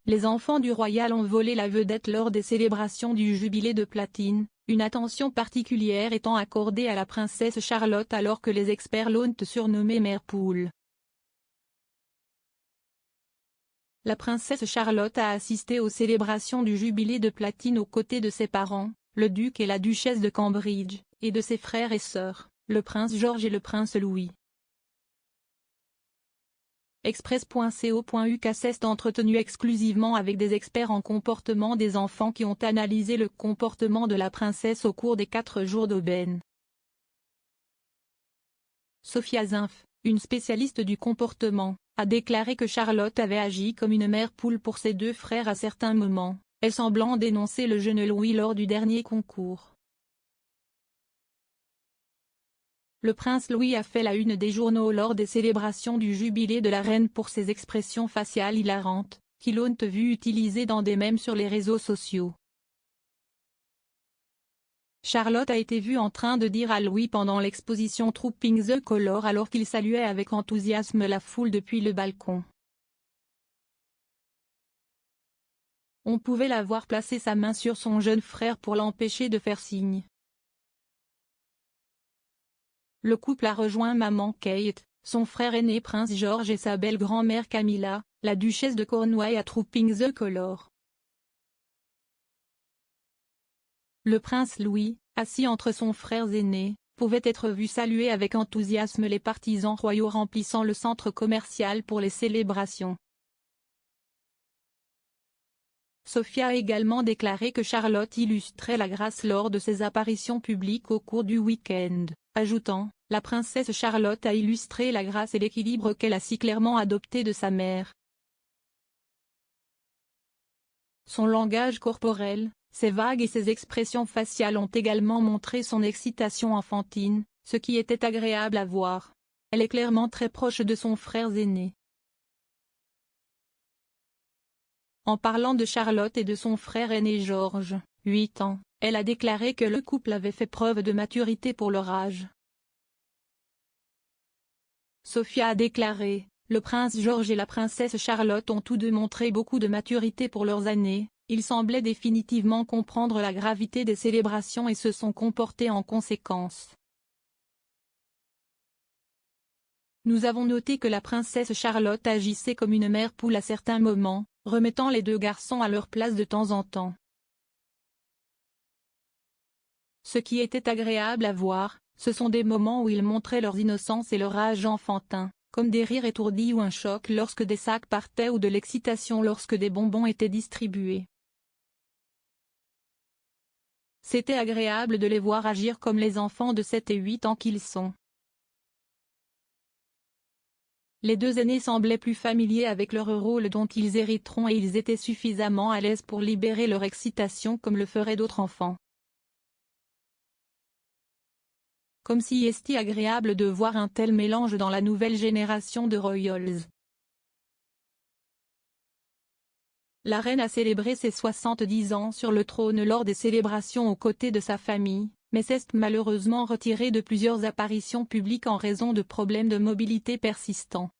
Les enfants du royal ont volé la vedette lors des célébrations du jubilé de platine, une attention particulière étant accordée à la princesse Charlotte alors que les experts l'ont surnommée Mère Poule. La princesse Charlotte a assisté aux célébrations du jubilé de platine aux côtés de ses parents, le duc et la duchesse de Cambridge, et de ses frères et sœurs, le prince George et le prince Louis. Express.co.uk s'est entretenu exclusivement avec des experts en comportement des enfants qui ont analysé le comportement de la princesse au cours des 4 jours d'aubaine. Sophia Zinf, une spécialiste du comportement, a déclaré que Charlotte avait agi comme une mère poule pour ses 2 frères à certains moments, elle semblant dénoncer le jeune Louis lors du dernier concours. Le prince Louis a fait la une des journaux lors des célébrations du jubilé de la reine pour ses expressions faciales hilarantes, qui l'ont vu utiliser dans des mèmes sur les réseaux sociaux. Charlotte a été vue en train de dire à Louis pendant l'exposition Trooping the Colour alors qu'il saluait avec enthousiasme la foule depuis le balcon. On pouvait la voir placer sa main sur son jeune frère pour l'empêcher de faire signe. Le couple a rejoint maman Kate, son frère aîné prince George et sa belle grand-mère Camilla, la duchesse de Cornouailles à Trooping the Colour. Le prince Louis, assis entre son frère aîné, pouvait être vu saluer avec enthousiasme les partisans royaux remplissant le centre commercial pour les célébrations. Sophia a également déclaré que Charlotte illustrait la grâce lors de ses apparitions publiques au cours du week-end, ajoutant « La princesse Charlotte a illustré la grâce et l'équilibre qu'elle a si clairement adopté de sa mère. Son langage corporel, ses vagues et ses expressions faciales ont également montré son excitation enfantine, ce qui était agréable à voir. Elle est clairement très proche de son frère aîné. » En parlant de Charlotte et de son frère aîné George, 8 ans, elle a déclaré que le couple avait fait preuve de maturité pour leur âge. Sophia a déclaré, le prince George et la princesse Charlotte ont tous deux montré beaucoup de maturité pour leurs années, ils semblaient définitivement comprendre la gravité des célébrations et se sont comportés en conséquence. Nous avons noté que la princesse Charlotte agissait comme une mère poule à certains moments, remettant les 2 garçons à leur place de temps en temps. Ce qui était agréable à voir, ce sont des moments où ils montraient leur innocence et leur âge enfantin, comme des rires étourdis ou un choc lorsque des sacs partaient ou de l'excitation lorsque des bonbons étaient distribués. C'était agréable de les voir agir comme les enfants de 7 et 8 ans qu'ils sont. Les 2 aînés semblaient plus familiers avec leur rôle dont ils hériteront et ils étaient suffisamment à l'aise pour libérer leur excitation comme le feraient d'autres enfants. Comme si était agréable de voir un tel mélange dans la nouvelle génération de royals. La reine a célébré ses 70 ans sur le trône lors des célébrations aux côtés de sa famille, mais s'est malheureusement retirée de plusieurs apparitions publiques en raison de problèmes de mobilité persistants.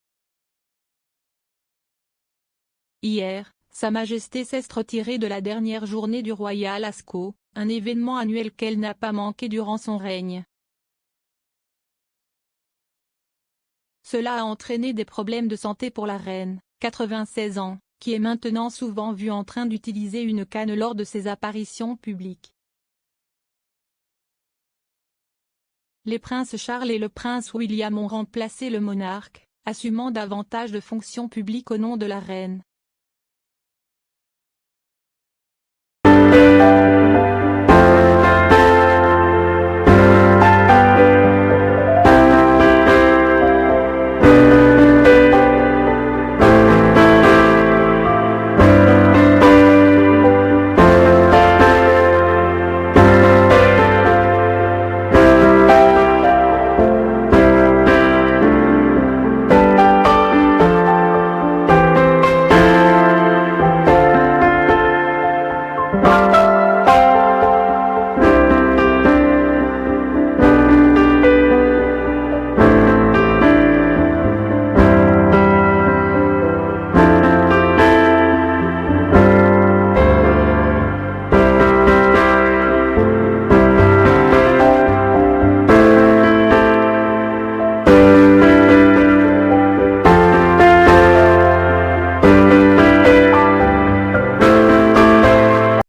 Hier, Sa Majesté s'est retirée de la dernière journée du Royal Ascot, un événement annuel qu'elle n'a pas manqué durant son règne. Cela a entraîné des problèmes de santé pour la reine, 96 ans, qui est maintenant souvent vue en train d'utiliser une canne lors de ses apparitions publiques. Les princes Charles et le prince William ont remplacé le monarque, assumant davantage de fonctions publiques au nom de la reine.